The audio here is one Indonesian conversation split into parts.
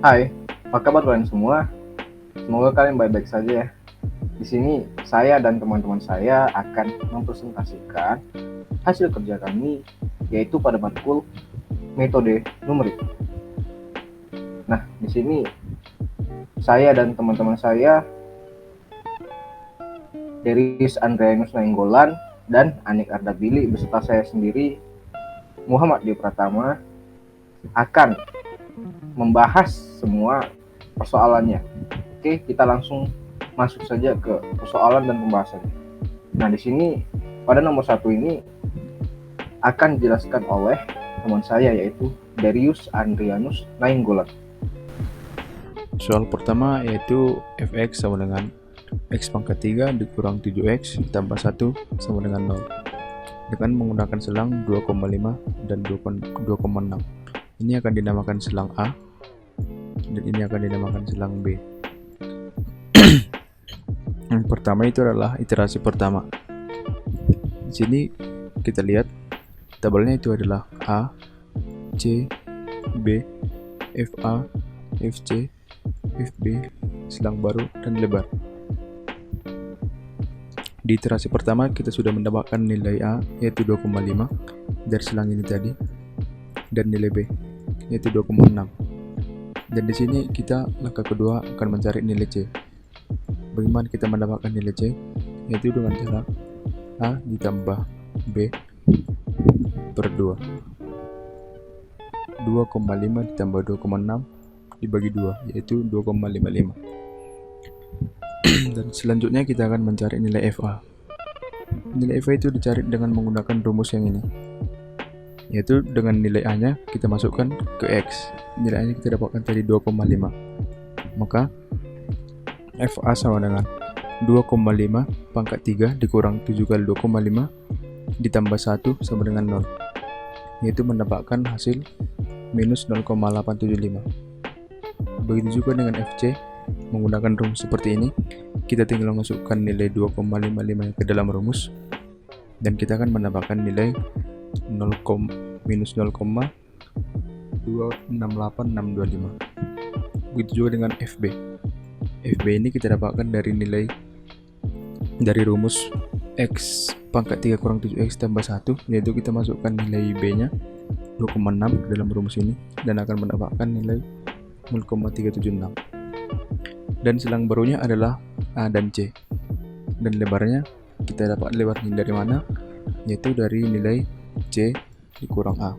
Hai, apa kabar kalian semua? Semoga kalian baik-baik saja ya. Di sini saya dan teman-teman saya akan mempresentasikan hasil kerja kami, yaitu pada matkul metode numerik. Nah, di sini saya dan teman-teman saya, Darius Andreanus Nainggolan dan Anik Ardabili beserta saya sendiri, Muhammad Dio Pratama, akan membahas semua persoalannya. Oke, kita langsung masuk saja ke persoalan dan pembahasannya. Nah, di sini pada nomor 1 ini akan dijelaskan oleh teman saya, yaitu Darius Andreanus Nainggolan. Soal pertama yaitu fx sama dengan x pangkat 3 dikurang 7x ditambah 1 sama dengan 0 dengan menggunakan selang 2,5 dan 2,6. Ini akan dinamakan selang A dan ini akan dinamakan selang B. Yang pertama itu adalah iterasi pertama. Di sini kita lihat tabelnya itu adalah A, C, B, FA, FC, FB, selang baru, dan lebar. Di iterasi pertama kita sudah mendapatkan nilai A yaitu 2,5 dari selang ini tadi, dan nilai B yaitu 2,6. Dan di sini kita langkah kedua akan mencari nilai C. Bagaimana kita mendapatkan nilai C? Yaitu dengan cara A ditambah B per 2. 2,5 ditambah 2,6 dibagi 2 yaitu 2,55. Dan selanjutnya kita akan mencari nilai FA. Nilai FA itu dicari dengan menggunakan rumus yang ini, yaitu dengan nilai A nya kita masukkan ke X. Nilai A nya kita dapatkan tadi 2,5, maka FA sama dengan 2,5 pangkat 3 dikurang 7 kali 2,5 ditambah 1 sama dengan 0, yaitu mendapatkan hasil minus 0,875. Begitu juga dengan FC. Menggunakan rumus seperti ini, kita tinggal masukkan nilai 2,55 ke dalam rumus dan kita akan mendapatkan nilai minus 0,268625. Begitu juga dengan FB. FB ini kita dapatkan dari rumus X pangkat 3 kurang 7X tambah 1, yaitu kita masukkan nilai B nya 2,6 ke dalam rumus ini dan akan mendapatkan nilai 0,376. Dan selang barunya adalah A dan C, dan lebarnya kita dapat lebarnya dari mana, yaitu dari nilai C dikurang A,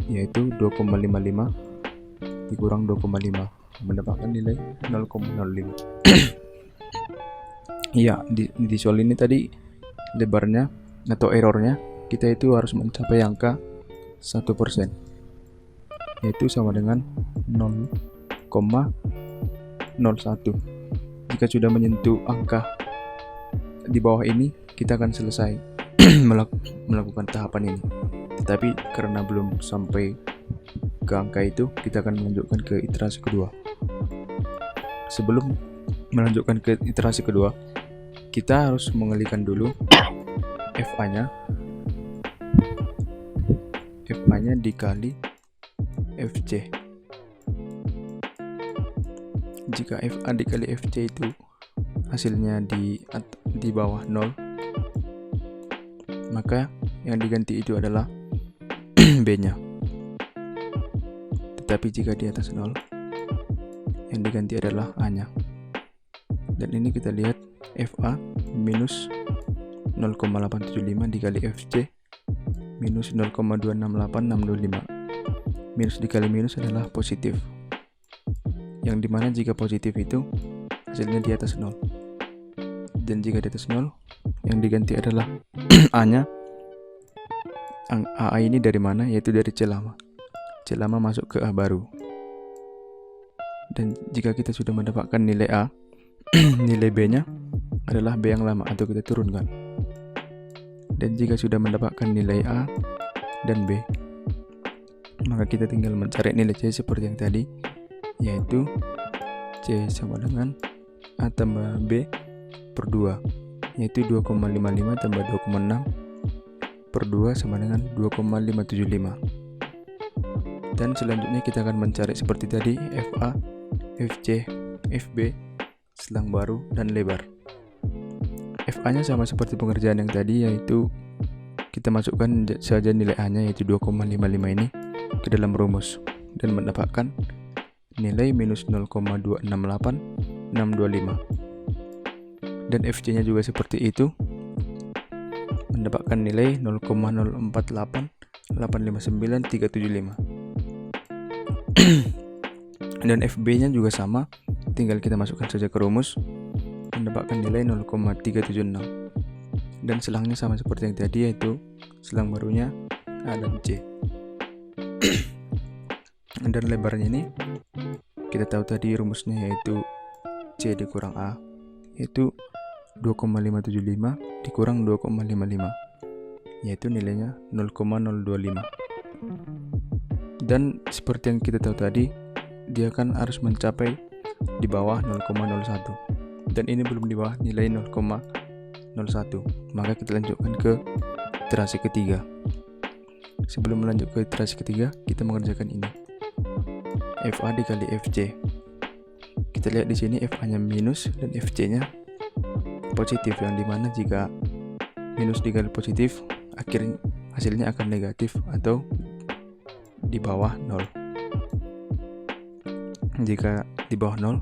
yaitu 2,55 dikurang 2,5 mendapatkan nilai 0,05. Ya, di soal ini tadi lebarnya atau errornya kita itu harus mencapai angka 1%, yaitu sama dengan 0,01. Jika sudah menyentuh angka di bawah ini, kita akan selesai melakukan tahapan ini. Tetapi karena belum sampai ke angka itu, kita akan melanjutkan ke iterasi kedua. Sebelum melanjutkan ke iterasi kedua, kita harus mengalihkan dulu FA-nya dikali FC. Jika FA dikali FC itu hasilnya di bawah 0, maka yang diganti itu adalah B-nya. Tetapi jika di atas 0, yang diganti adalah A-nya. Dan ini kita lihat FA minus 0,875 dikali FC minus 0,268625. Minus dikali minus adalah positif, yang dimana jika positif itu hasilnya di atas 0, dan jika di atas 0 yang diganti adalah A nya. A ini dari mana? Yaitu dari C lama. C lama masuk ke A baru. Dan jika kita sudah mendapatkan nilai A, nilai B nya adalah B yang lama atau kita turunkan. Dan jika sudah mendapatkan nilai A dan B, maka kita tinggal mencari nilai C seperti yang tadi, yaitu C sama dengan A tambah B per 2, yaitu 2,55 tambah 2,6 per 2 sama dengan 2,575. Dan selanjutnya kita akan mencari seperti tadi FA, FC, FB, selang baru, dan lebar. FA nya sama seperti pengerjaan yang tadi, yaitu kita masukkan saja nilai A nya yaitu 2,55 ini ke dalam rumus dan mendapatkan nilai minus 0,268625. Dan FC nya juga seperti itu, mendapatkan nilai 0,048859,375. Dan FB nya juga sama, tinggal kita masukkan saja ke rumus, mendapatkan nilai 0,376. Dan selangnya sama seperti yang tadi, yaitu selang barunya A dan C. Dan lebarnya ini kita tahu tadi rumusnya yaitu C dikurang A, yaitu 2,575 dikurang 2,55, yaitu nilainya 0,025. Dan seperti yang kita tahu tadi, dia kan harus mencapai di bawah 0,01, dan ini belum di bawah nilai 0,01, maka kita lanjutkan ke iterasi ketiga. Sebelum melanjut ke iterasi ketiga, kita mengerjakan ini, FA dikali FC. Kita lihat di sini FA-nya minus dan FC-nya positif, yang dimana jika minus dikali positif, akhirnya hasilnya akan negatif atau di bawah 0. Jika di bawah 0,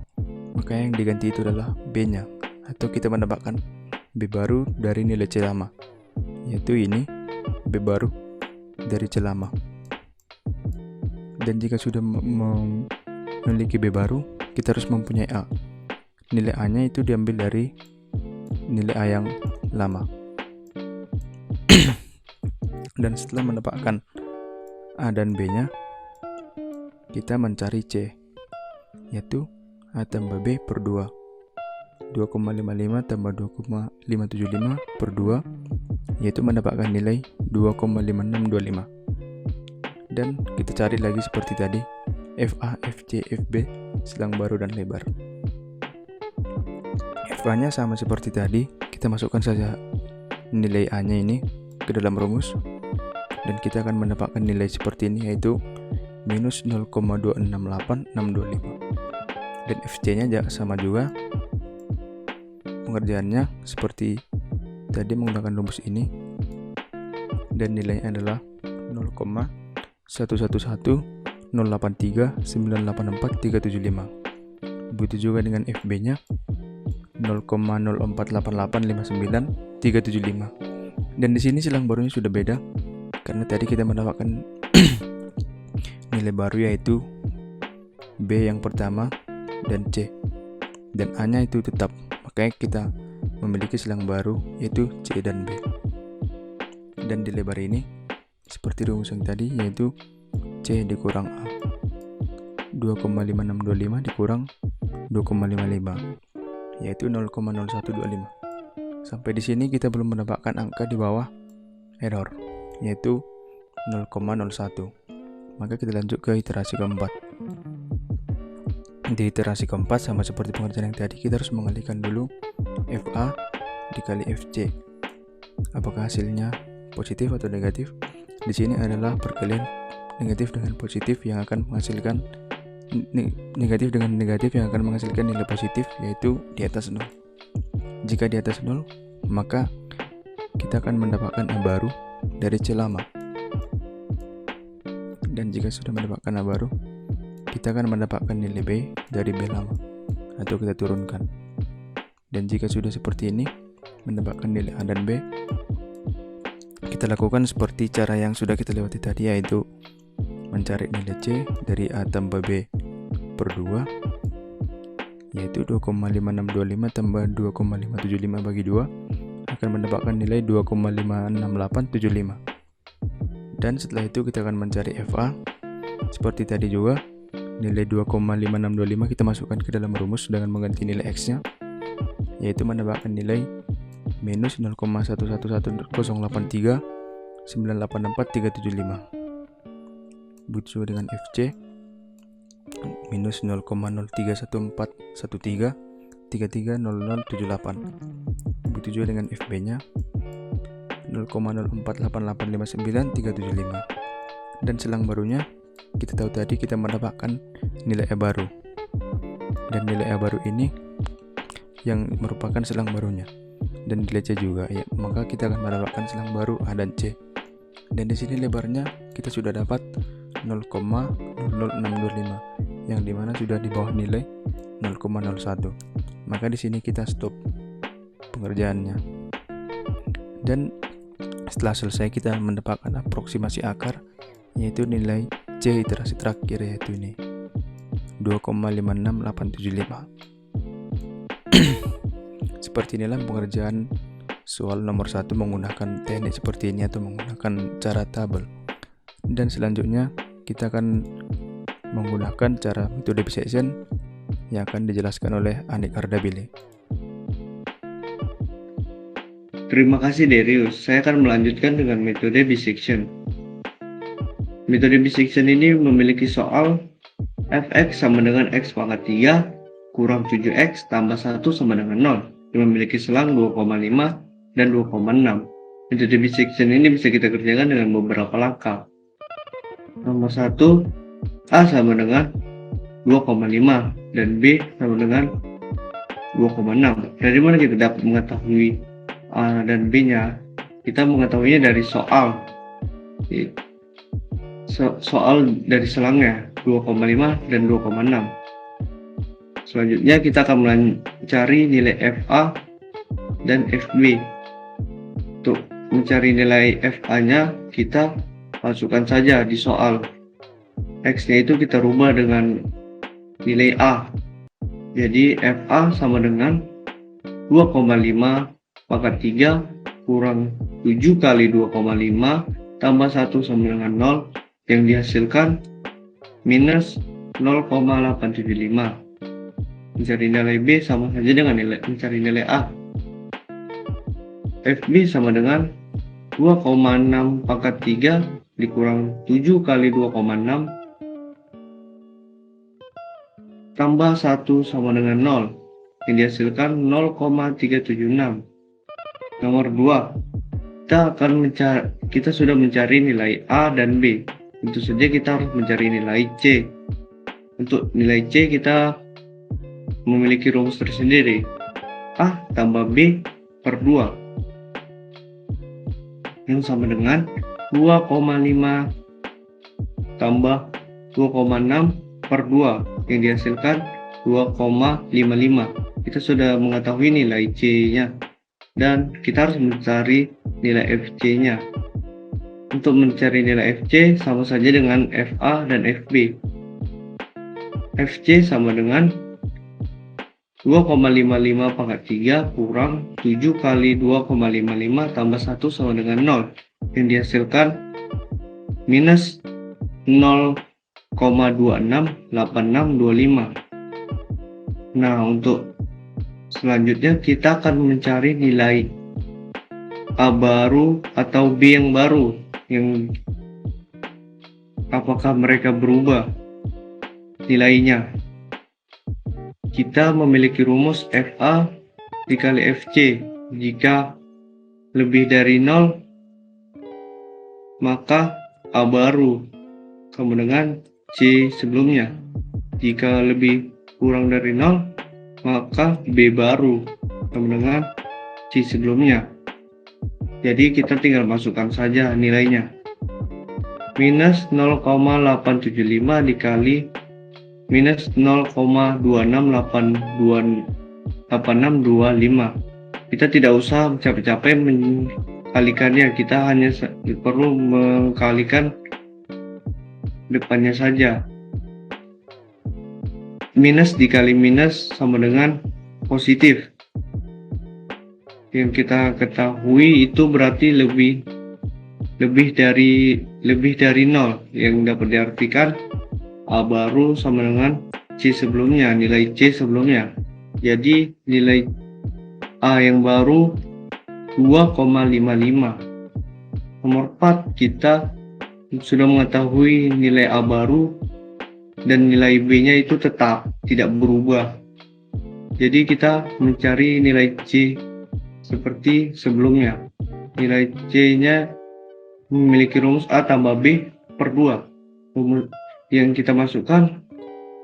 maka yang diganti itu adalah B-nya, atau kita mendapatkan B baru dari nilai C lama, yaitu ini B baru dari C lama. Dan jika sudah memiliki B baru, kita harus mempunyai A. Nilai A nya itu diambil dari nilai A yang lama. Dan setelah mendapatkan A dan B nya, kita mencari C, yaitu A tambah B per 2, 2,55 tambah 2,575 per 2, yaitu mendapatkan nilai 2,5625. Dan kita cari lagi seperti tadi, FA, FC, FB, selang baru dan lebar. FA nya sama seperti tadi, kita masukkan saja nilai A nya ini ke dalam rumus, dan kita akan mendapatkan nilai seperti ini, yaitu minus 0,268625. Dan FC nya sama juga, pengerjaannya seperti tadi menggunakan rumus ini, dan nilainya adalah 0,111083984375. Begitu juga dengan FB nya 0,048859,375. Dan di sini silang barunya sudah beda, karena tadi kita mendapatkan nilai baru yaitu B yang pertama dan C, dan A nya itu tetap, makanya kita memiliki silang baru yaitu C dan B. Dan di lebar ini seperti rumus yang tadi, yaitu C dikurang A, 2,5625 dikurang 2,55, yaitu 0,0125. Sampai di sini kita belum mendapatkan angka di bawah error, yaitu 0,01. Maka kita lanjut ke iterasi keempat. Di iterasi keempat sama seperti pengerjaan yang tadi, kita harus mengalihkan dulu FA dikali FC. Apakah hasilnya positif atau negatif? Di sini adalah perkalian negatif dengan positif yang akan menghasilkan negatif dengan negatif yang akan menghasilkan nilai positif, yaitu di atas 0. Jika di atas 0, maka kita akan mendapatkan A baru dari C lama. Dan jika sudah mendapatkan A baru, kita akan mendapatkan nilai B dari B lama, atau kita turunkan. Dan jika sudah seperti ini, mendapatkan nilai A dan B, kita lakukan seperti cara yang sudah kita lewati tadi, yaitu mencari nilai C dari A tambah B per 2, yaitu 2,5625 tambah 2,575 bagi 2 akan mendapatkan nilai 2,56875. Dan setelah itu kita akan mencari FA seperti tadi juga, nilai 2,5625 kita masukkan ke dalam rumus dengan mengganti nilai X nya, yaitu mendapatkan nilai minus 0,110083984375. Begitu juga dengan FC, minus 0,031413330078. Begitu juga dengan FB nya 0,048859,375. Dan selang barunya kita tahu tadi kita mendapatkan nilai A baru. Dan nilai A baru ini yang merupakan selang barunya. Dan nilai C juga ya. Maka kita akan mendapatkan selang baru A dan C. Dan di sini lebarnya kita sudah dapat 0,00625 yang dimana sudah di bawah nilai 0,01. Maka di sini kita stop pengerjaannya. Dan setelah selesai kita mendapatkan aproksimasi akar, yaitu nilai C iterasi terakhir, yaitu ini 2,56875. Seperti inilah pengerjaan soal nomor 1 menggunakan teknik seperti ini atau menggunakan cara tabel. Dan selanjutnya kita akan menggunakan cara metode bisection yang akan dijelaskan oleh Anik Ardabili. Terima kasih Darius, saya akan melanjutkan dengan metode bisection. Metode bisection ini memiliki soal fx sama dengan x pangkat 3 kurang 7x tambah 1 sama dengan 0 yang memiliki selang 2,5 dan 2,6. Metode bisection ini bisa kita kerjakan dengan beberapa langkah. Nomor 1, A sama dengan 2,5 dan B sama dengan 2,6. Dari mana kita dapat mengetahui A dan B nya? Kita mengetahuinya dari soal dari selangnya 2,5 dan 2,6. Selanjutnya kita akan mencari nilai FA dan FB. Untuk mencari nilai FA nya kita masukkan saja di soal. X nya itu kita rubah dengan nilai A. Jadi FA sama dengan 2,5 pangkat 3 kurang 7 kali 2,5 tambah 1 sama dengan 0 yang dihasilkan minus 0,875. Mencari nilai B sama saja dengan mencari nilai A. FB sama dengan 2,6 pangkat 3 dikurang 7 kali 2,6 tambah 1 sama dengan 0 yang dihasilkan 0,376. Nomor 2, kita sudah mencari nilai A dan B. Tentu saja kita harus mencari nilai C. Untuk nilai C kita memiliki rumus tersendiri. A tambah B per 2 yang sama dengan 2,5 tambah 2,6 per 2 yang dihasilkan 2,55. Kita sudah mengetahui nilai C nya dan kita harus mencari nilai FC nya. Untuk mencari nilai FC sama saja dengan FA dan FB. FC sama dengan 2,55 pangkat 3 kurang 7 kali 2,55 tambah 1 sama dengan 0 yang dihasilkan minus 0,268625. Nah, untuk selanjutnya kita akan mencari nilai A baru atau B yang baru, yang apakah mereka berubah nilainya. Kita memiliki rumus FA dikali FC. Jika lebih dari 0 maka A baru sama dengan C sebelumnya. Jika lebih kurang dari 0 maka B baru sama dengan C sebelumnya. Jadi kita tinggal masukkan saja nilainya. Minus 0,875 dikali minus 0,268625. Kita tidak usah capek-capek mengkalikannya, kita hanya perlu mengkalikan depannya saja. Minus dikali minus sama dengan positif. Yang kita ketahui itu berarti lebih dari 0, yang dapat diartikan A baru sama dengan C sebelumnya, nilai C sebelumnya. Jadi nilai A yang baru 2,55. Nomor 4, kita sudah mengetahui nilai A baru dan nilai B nya itu tetap tidak berubah. Jadi kita mencari nilai C seperti sebelumnya. Nilai C nya memiliki rumus A tambah B per 2. yang kita masukkan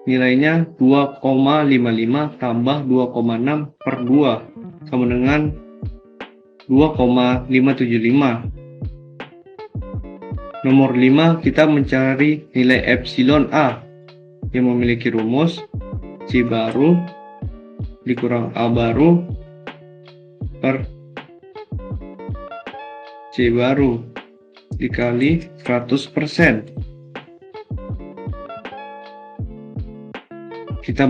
nilainya 2,55 tambah 2,6 per 2 sama dengan 2,575. Nomor 5, kita mencari nilai epsilon A yang memiliki rumus C baru dikurang A baru per C baru dikali 100%. Kita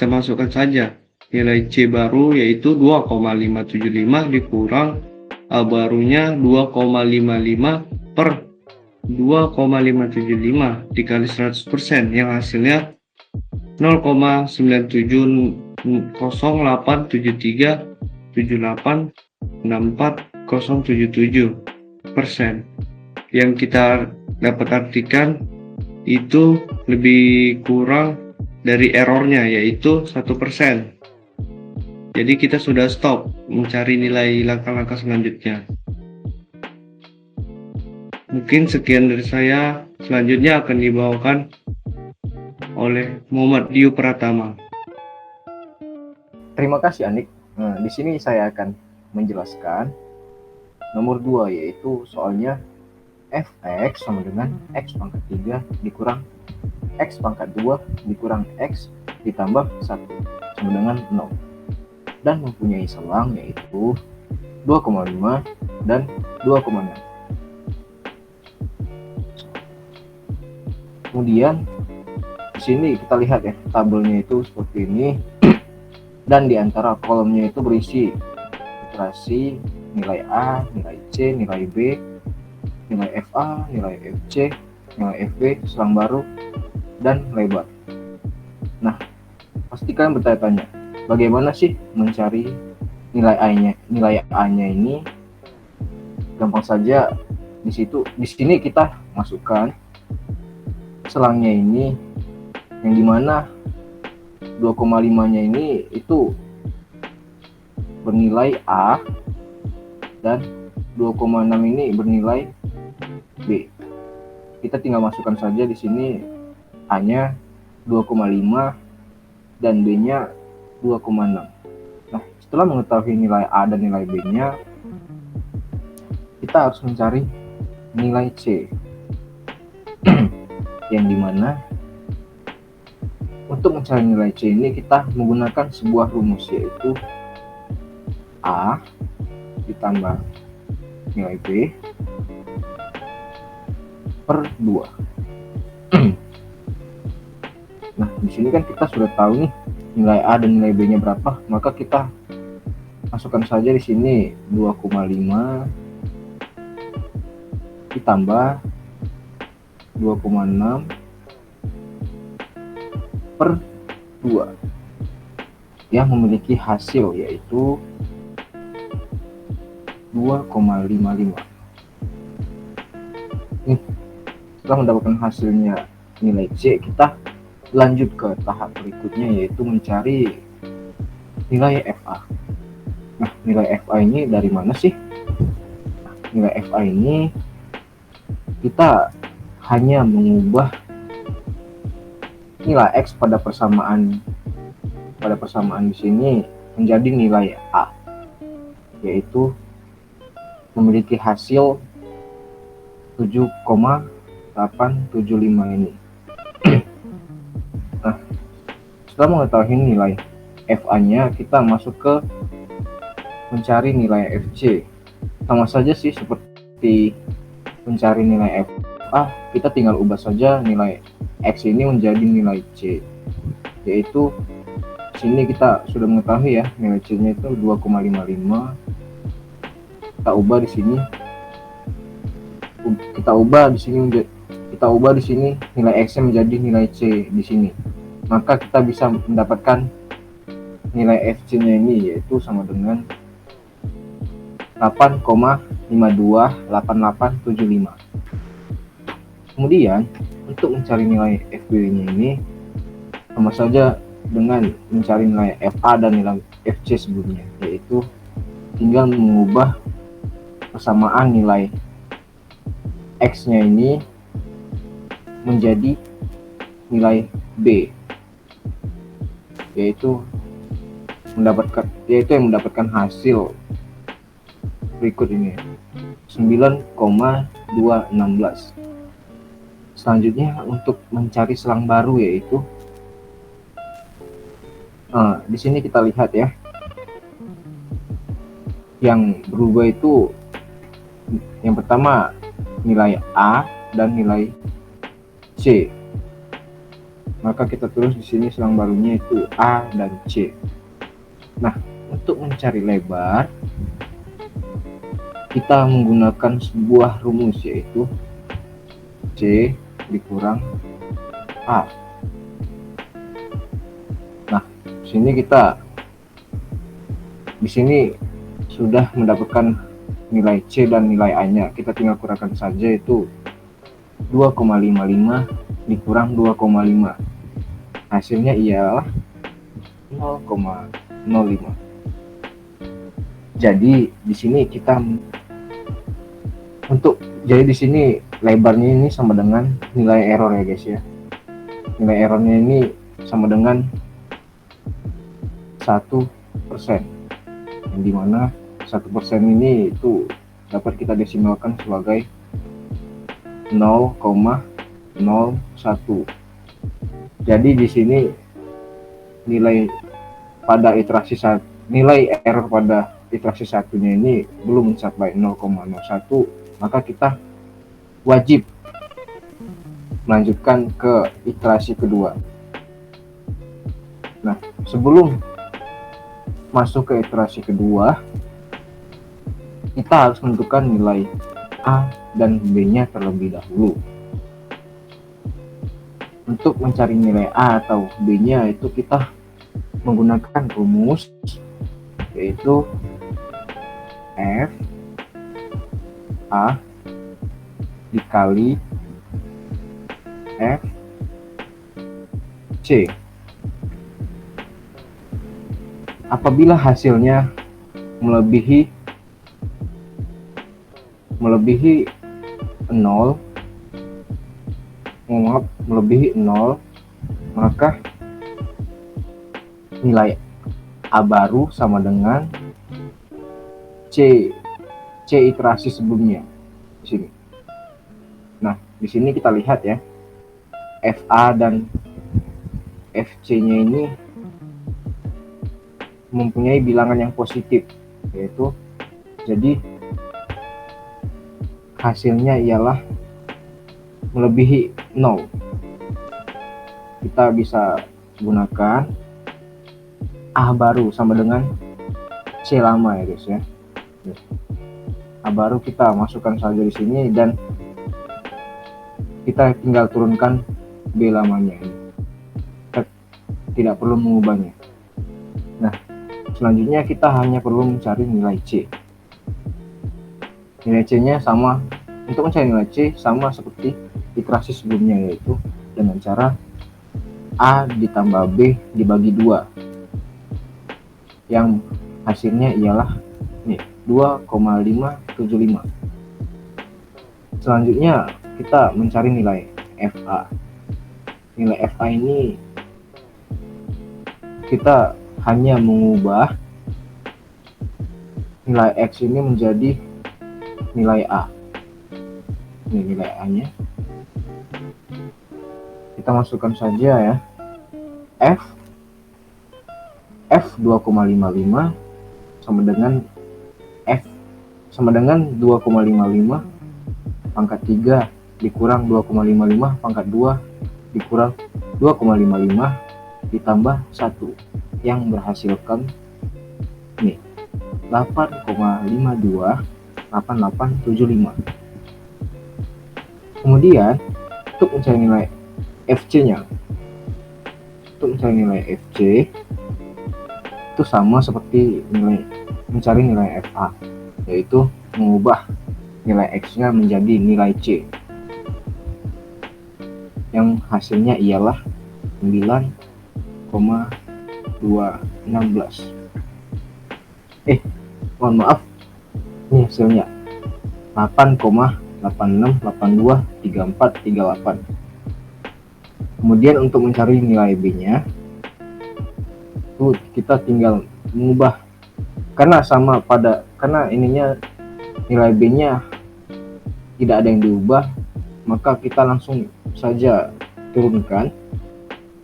masukkan saja nilai C baru yaitu 2,575 dikurang A barunya 2,55 per 2,575 dikali 100% yang hasilnya 0,9708737864,077%. Yang kita dapat artikan itu lebih kurang dari errornya yaitu 1%. Jadi kita sudah stop mencari nilai langkah-langkah selanjutnya. Mungkin sekian dari saya, selanjutnya akan dibawakan oleh Muhammad Dio Pratama. Terima kasih Anik. Nah, di sini saya akan menjelaskan nomor 2, yaitu soalnya fx sama dengan x pangkat 3 dikurang x pangkat 2 dikurang x ditambah 1 sama dengan 0 dan mempunyai selang yaitu 2,5 dan 2,6. Kemudian di sini kita lihat ya, tabelnya itu seperti ini dan di antara kolomnya itu berisi iterasi nilai A, nilai C, nilai B, nilai FA, nilai FC, nilai FB, selang baru, dan lebar. Nah, pasti kalian bertanya-tanya, bagaimana sih mencari nilai A-nya ini? Gampang saja, di sini kita masukkan selangnya ini, yang dimana 2,5-nya ini itu bernilai A dan 2,6 ini bernilai B. Kita tinggal masukkan saja di sini A-nya 2,5 dan B-nya 2,6. Nah, setelah mengetahui nilai A dan nilai B-nya, kita harus mencari nilai C. Yang dimana untuk mencari nilai C ini kita menggunakan sebuah rumus, yaitu A ditambah nilai B per 2. Nah, di sini kan kita sudah tahu nih nilai A dan nilai B-nya berapa, maka kita masukkan saja di sini 2,5 ditambah 2,6 per 2 yang memiliki hasil yaitu 2,55. Setelah mendapatkan hasilnya nilai C, kita lanjut ke tahap berikutnya yaitu mencari nilai FA. Nah, nilai FA ini dari mana sih? Nah, nilai FA ini kita hanya mengubah nilai X pada persamaan di sini menjadi nilai A, yaitu memiliki hasil 7,875 ini. Nah, setelah mengetahui nilai FA-nya, kita masuk ke mencari nilai FC. Sama saja sih seperti mencari nilai FA, kita tinggal ubah saja nilai X ini menjadi nilai C, yaitu sini kita sudah mengetahui ya nilai C-nya itu 2,55. Kita ubah di sini, nilai X-nya menjadi nilai C di sini. Maka kita bisa mendapatkan nilai FC-nya ini yaitu sama dengan 8,528875. Kemudian untuk mencari nilai FB-nya ini sama saja dengan mencari nilai FA dan nilai FC sebelumnya, yaitu tinggal mengubah persamaan nilai X-nya ini menjadi nilai B, yaitu yang mendapatkan hasil berikut ini, 9,216. Selanjutnya untuk mencari selang baru, yaitu di sini kita lihat ya, yang berubah itu yang pertama nilai A dan nilai C. Maka kita tulis di sini selang barunya itu A dan C. Nah, untuk mencari lebar kita menggunakan sebuah rumus, yaitu C dikurang A. Nah, di sini sudah mendapatkan nilai C dan nilai A-nya. Kita tinggal kurangkan saja, itu 2,55 dikurang 2,5. Hasilnya ialah 0,05. Jadi di sini di sini lebarnya ini sama dengan nilai error ya guys ya. Nilai errornya ini sama dengan 1%, yang dimana 1% ini itu dapat kita desimalkan sebagai 0,01. Jadi di sini nilai error pada iterasi satunya ini belum mencapai 0,01, maka kita wajib melanjutkan ke iterasi kedua. Nah, sebelum masuk ke iterasi kedua, kita harus menentukan nilai A dan B-nya terlebih dahulu. Untuk mencari nilai A atau B-nya itu kita menggunakan rumus, yaitu F A dikali F C. Apabila hasilnya melebihi 0, maka nilai A baru sama dengan C iterasi sebelumnya di sini. Nah, di sini kita lihat ya, FA dan FC-nya ini mempunyai bilangan yang positif, yaitu jadi hasilnya ialah melebihi 0. Kita bisa gunakan A baru sama dengan C lama ya guys ya. A baru kita masukkan saja di sini dan kita tinggal turunkan B lamanya ini. Kita tidak perlu mengubahnya. Nah, selanjutnya kita hanya perlu mencari nilai C. Nilai C-nya sama, untuk mencari nilai C sama seperti iterasi sebelumnya, yaitu dengan cara A ditambah B dibagi 2, yang hasilnya ialah 2,575. Selanjutnya kita mencari nilai FA. Nilai FA ini kita hanya mengubah nilai X ini menjadi nilai A. Ini nilai A-nya. Kita masukkan saja ya. F 2,55 sama dengan 2,55 pangkat 3 dikurang 2,55 pangkat 2 dikurang 2,55 ditambah 1, yang berhasilkan nih 8,528875. Kemudian untuk mencari nilai FC-nya, itu sama seperti mencari nilai FA, yaitu mengubah nilai X-nya menjadi nilai C, yang hasilnya ialah 9,216. Mohon maaf, ini hasilnya 8,86823438. Kemudian untuk mencari nilai B-nya itu kita tinggal mengubah, karena ininya nilai B-nya tidak ada yang diubah, maka kita langsung saja turunkan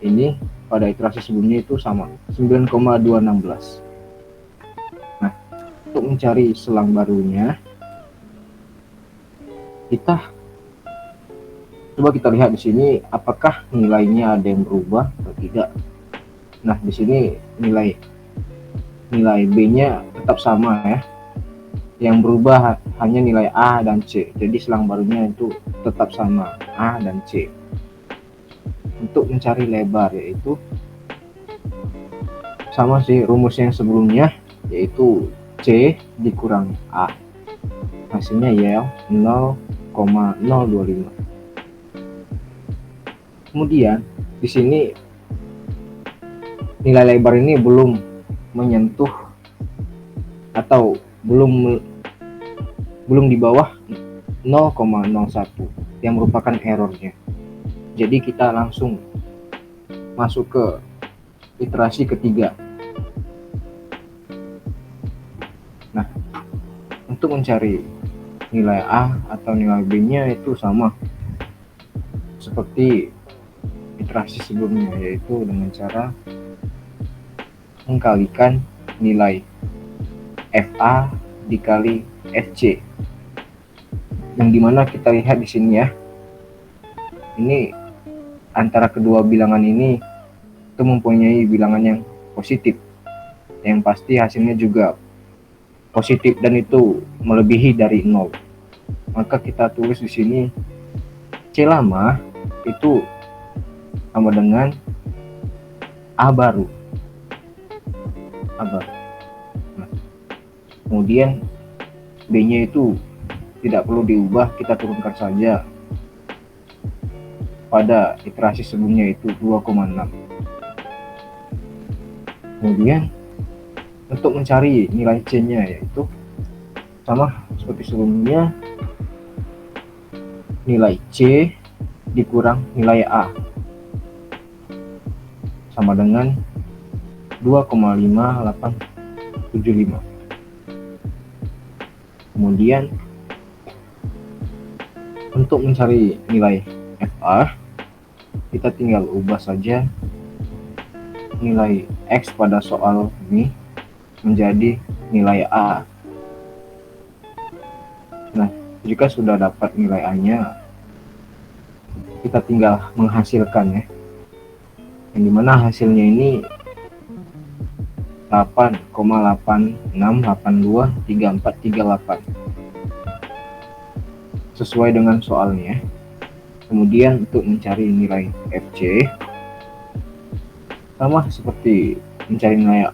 ini pada iterasi sebelumnya itu sama 9,216. Nah, untuk mencari selang barunya coba kita lihat di sini apakah nilainya ada yang berubah atau tidak. Nah, di sini nilai B-nya tetap sama ya. Yang berubah hanya nilai A dan C. Jadi selang barunya itu tetap sama A dan C. Untuk mencari lebar yaitu sama sih rumusnya yang sebelumnya, yaitu C dikurang A. Hasilnya ya 0,025. Kemudian di sini nilai lebar ini belum menyentuh atau belum di bawah 0,01 yang merupakan errornya. Jadi kita langsung masuk ke iterasi ketiga. Nah, untuk mencari nilai A atau nilai B-nya itu sama seperti iterasi sebelumnya, yaitu dengan cara mengkalikan nilai FA dikali FC, yang dimana kita lihat di sini ya, ini antara kedua bilangan ini itu mempunyai bilangan yang positif, yang pasti hasilnya juga positif dan itu melebihi dari 0. Maka kita tulis di sini C lama itu sama dengan A baru. Nah, kemudian B-nya itu tidak perlu diubah, kita turunkan saja pada iterasi sebelumnya itu 2,6. Kemudian untuk mencari nilai C-nya yaitu sama seperti sebelumnya, nilai C dikurang nilai A sama dengan 2,5875. Kemudian untuk mencari nilai FA, kita tinggal ubah saja nilai X pada soal ini menjadi nilai A. Nah, jika sudah dapat nilai A-nya, kita tinggal menghasilkan ya, yang dimana hasilnya ini 8,86823438 sesuai dengan soalnya. Kemudian untuk mencari nilai FC sama seperti mencari nilai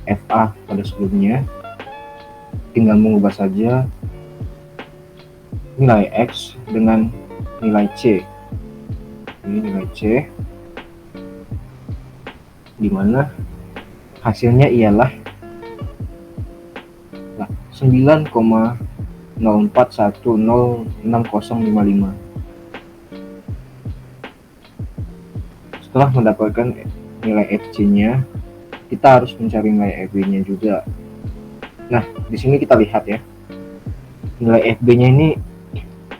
FA pada sebelumnya, tinggal mengubah saja nilai X dengan nilai C. Ini nilai C, dimana hasilnya ialah 9,04106055. Setelah mendapatkan nilai FC-nya, kita harus mencari nilai FB-nya juga. Nah, di sini kita lihat ya, nilai FB-nya ini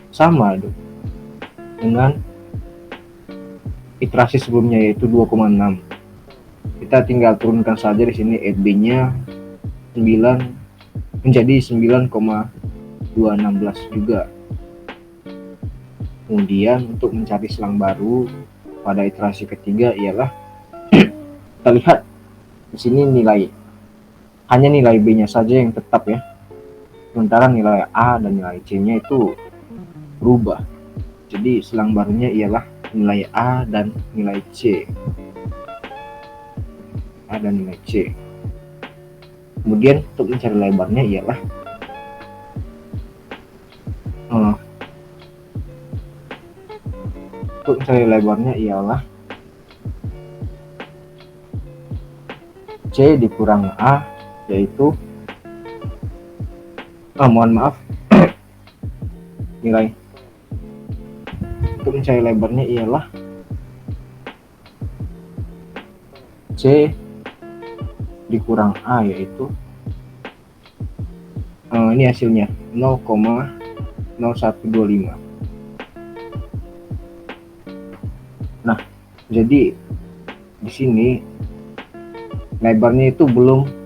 sama dengan iterasi sebelumnya yaitu 2,6. Kita tinggal turunkan saja di sini FB-nya 9 menjadi 9,216 juga. Kemudian untuk mencari selang baru pada iterasi ketiga ialah kita lihat di sini hanya nilai B-nya saja yang tetap ya. Sementara nilai A dan nilai C-nya itu berubah. Jadi selang barunya ialah nilai A dan nilai C. A dan nilai C. Kemudian untuk mencari lebarnya ialah C dikurang A, yaitu nilai untuk mencari lebarnya ialah C dikurang A, yaitu ini hasilnya 0,0125. Nah, jadi di sini lebarnya itu belum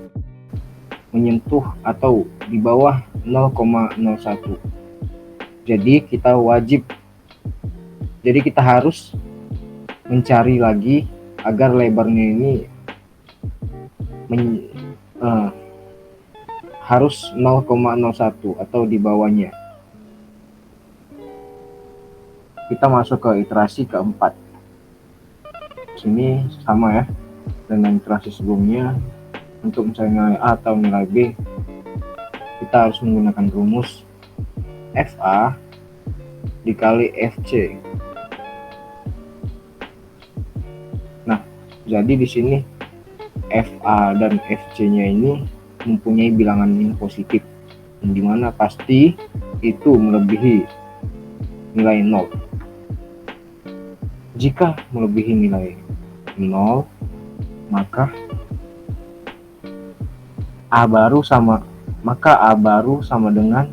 menyentuh atau di bawah 0,01. Jadi kita harus mencari lagi agar lebarnya ini harus 0,01 atau di bawahnya. Kita masuk ke iterasi keempat. Sini sama ya dengan iterasi sebelumnya. Untuk mencari nilai A atau nilai B, kita harus menggunakan rumus FA dikali FC. Nah, jadi di sini FA dan FC-nya ini mempunyai bilangan yang positif, di mana pasti itu melebihi nilai 0. Jika melebihi nilai 0, maka A baru sama dengan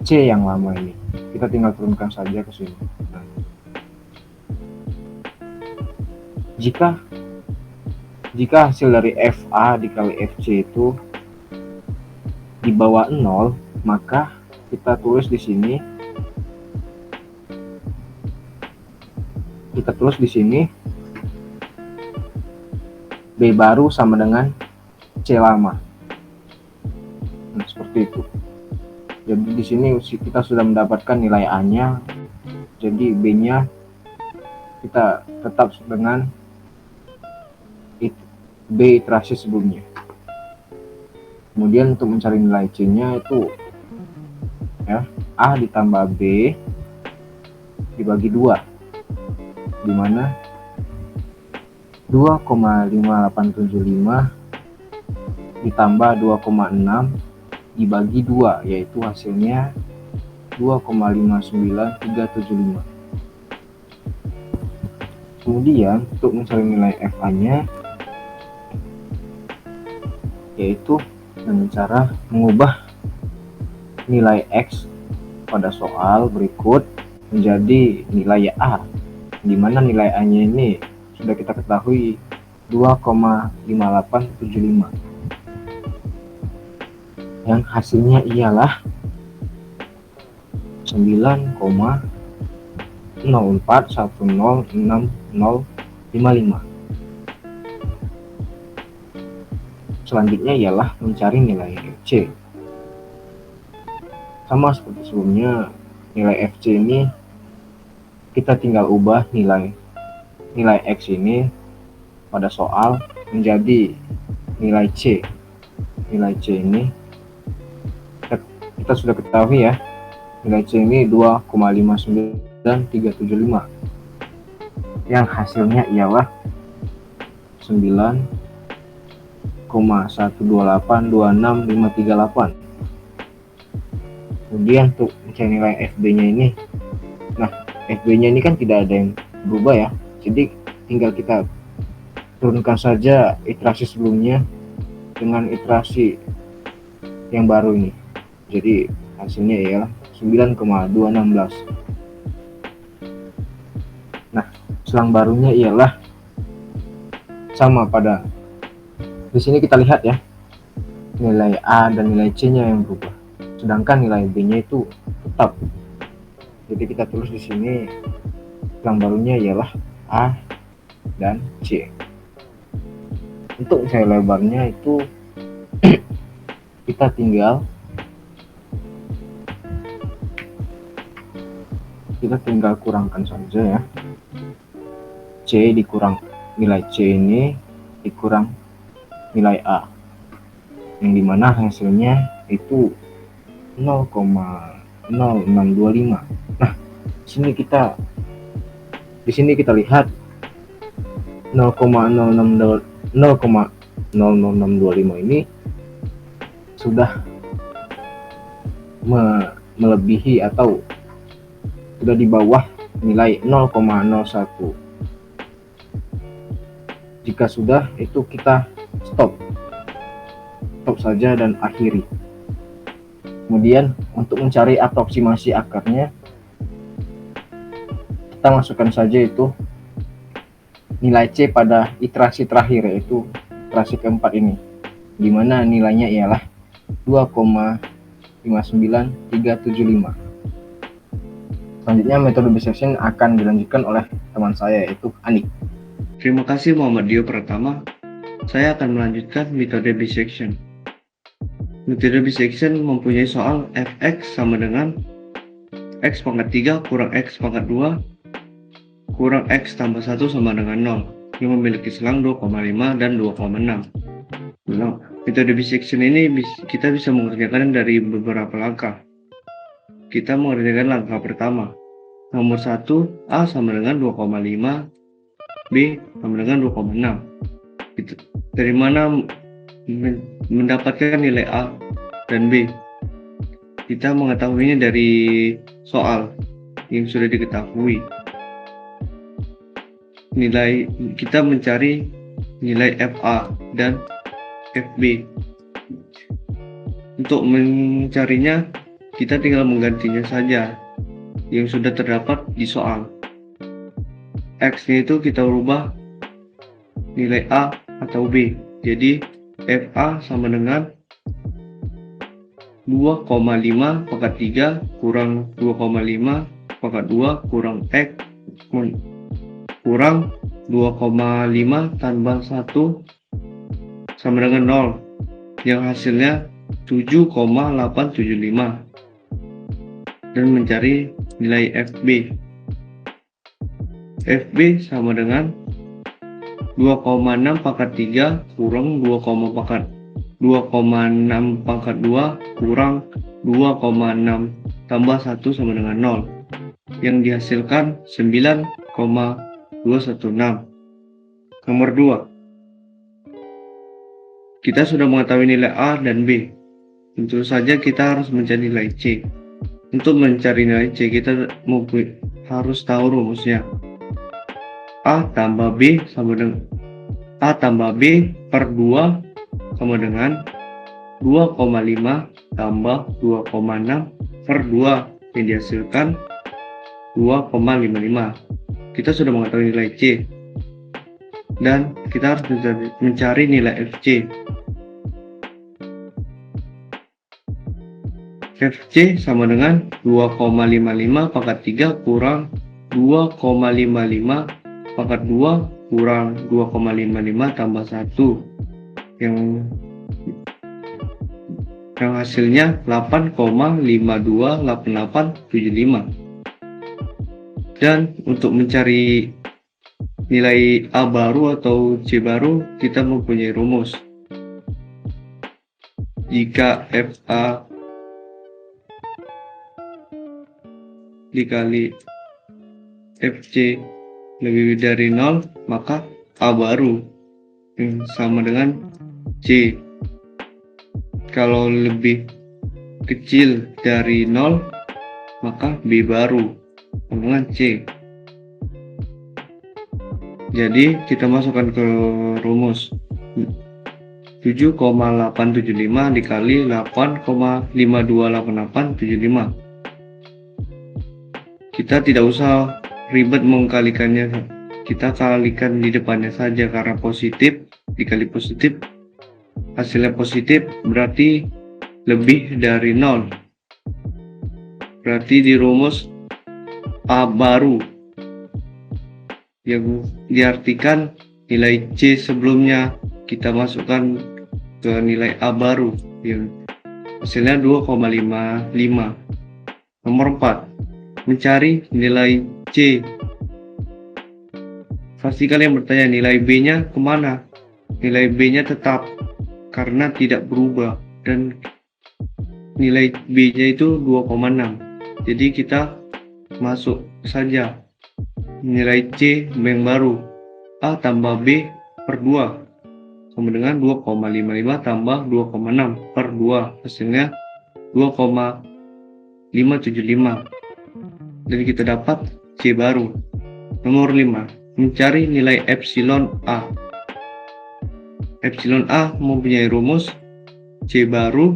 C yang lama ini. Kita tinggal turunkan saja ke sini. Nah, jika hasil dari FA dikali FC itu di bawah 0, maka kita tulis di sini B baru sama dengan C lama. Nah, seperti itu. Jadi di sini kita sudah mendapatkan nilai A-nya. Jadi B-nya kita tetap dengan B iterasi sebelumnya. Kemudian untuk mencari nilai C-nya itu ya, A ditambah B dibagi 2, di mana 2,5875 ditambah 2,6 dibagi 2, yaitu hasilnya 2,59375. Kemudian untuk mencari nilai FA-nya, yaitu dengan cara mengubah nilai X pada soal berikut menjadi nilai A, di mana nilai A-nya ini sudah kita ketahui 2,5875. Yang hasilnya ialah 9,04106055. Selanjutnya ialah mencari nilai FC. Sama seperti sebelumnya, nilai FC ini kita tinggal ubah nilai X ini pada soal menjadi nilai C. Nilai C ini kita sudah ketahui ya, nilai C ini 2,59375, yang hasilnya ialah 9,12826,538. Kemudian untuk mencari nilai FB-nya ini, nah FB-nya ini kan tidak ada yang berubah ya, jadi tinggal kita turunkan saja iterasi sebelumnya dengan iterasi yang baru ini. Jadi hasilnya ialah 9,216. Nah, selang barunya ialah sama pada di sini kita lihat ya, nilai A dan nilai C-nya yang berubah, sedangkan nilai B-nya itu tetap. Jadi kita tulis di sini selang barunya ialah A dan C. Untuk mencari lebarnya itu kita tinggal kurangkan saja ya. C dikurang nilai C ini dikurang nilai A, yang dimana hasilnya itu 0,0625. Nah, di sini kita lihat 0,0625 ini sudah melebihi atau sudah di bawah nilai 0,01. Jika sudah, itu kita stop saja dan akhiri. Kemudian untuk mencari aproksimasi akarnya, kita masukkan saja itu nilai C pada iterasi terakhir, yaitu iterasi keempat ini, di mana nilainya ialah 2,59375. Selanjutnya metode bisection akan dilanjutkan oleh teman saya, yaitu Anik. Terima kasih Muhammad Dio Pratama. Saya akan melanjutkan metode bisection. Metode bisection mempunyai soal fx sama dengan x pangkat 3 kurang x pangkat 2 kurang x tambah 1 sama dengan 0 yang memiliki selang 2,5 dan 2,6. Nah, metode bisection ini kita bisa mengerjakan dari beberapa langkah. Kita mengerjakan langkah pertama. Nomor 1, A sama dengan 2,5, B sama dengan 2,6. Dari mana mendapatkan nilai A dan B? Kita mengetahuinya dari soal yang sudah diketahui. Kita mencari nilai FA dan FB. Untuk mencarinya, kita tinggal menggantinya saja yang sudah terdapat di soal. X-nya itu kita rubah nilai A atau B. Jadi FA sama dengan 2,5 pangkat 3 kurang 2,5 pangkat 2 kurang X kurang 2,5 tambah 1 sama dengan 0, yang hasilnya 7,875, dan mencari nilai FB. FB sama dengan 2,6 pangkat 3 kurang 2,6 pangkat 2 kurang 2,6 tambah 1 sama dengan 0, yang dihasilkan 9,216. Nomor 2. Kita sudah mengetahui nilai A dan B. Tentu saja kita harus mencari nilai C. Untuk mencari nilai C, kita harus tahu rumusnya. A tambah B per 2 sama dengan 2,5 tambah 2,6 per 2, yang dihasilkan 2,55. Kita sudah mengetahui nilai C, dan kita harus mencari nilai FC. FC sama dengan 2,55 pangkat 3 kurang 2,55 pangkat 2 kurang 2,55 tambah 1, yang hasilnya 8,528875. Dan untuk mencari nilai A baru atau C baru, kita mempunyai rumus. Jika FA dikali FC lebih dari 0, maka A baru yang sama dengan C. Kalau lebih kecil dari 0, maka B baru dengan C. Jadi kita masukkan ke rumus 7,875 dikali 8,528875. Kita tidak usah ribet mengkalikannya, kita kalikan di depannya saja, karena positif dikali positif hasilnya positif, berarti lebih dari 0. Berarti di rumus A baru, yang diartikan nilai C sebelumnya kita masukkan ke nilai A baru, yang hasilnya 2,55. Nomor 4, mencari nilai C. Pasti kalian bertanya, nilai B-nya kemana? Nilai B-nya tetap, karena tidak berubah, dan nilai B-nya itu 2,6. Jadi kita masuk saja nilai C yang baru, A tambah B per 2 sama dengan 2,55 tambah 2,6 per 2, hasilnya 2,575, dan kita dapat C baru. Nomor 5, mencari nilai epsilon A. epsilon A mempunyai rumus C baru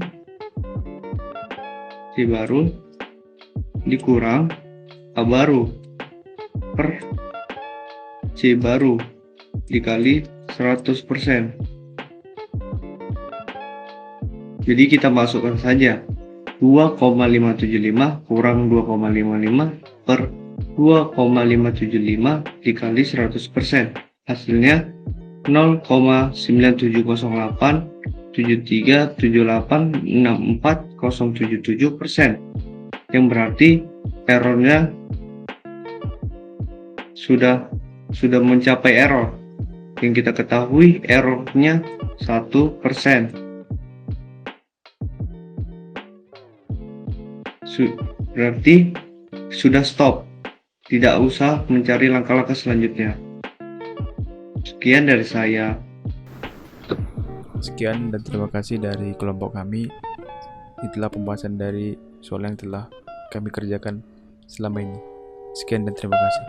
dikurang A baru per C baru dikali 100%. Jadi kita masukkan saja 2,575 kurang 2,55 per 2,575 dikali 100%. Hasilnya 0,9708 737864,077%, yang berarti errornya sudah mencapai error yang kita ketahui errornya 1%. Berarti sudah stop, tidak usah mencari langkah-langkah selanjutnya. Sekian dari saya. Sekian dan terima kasih dari kelompok kami. Itulah pembahasan dari soal yang telah kami kerjakan selama ini. Sekian dan terima kasih.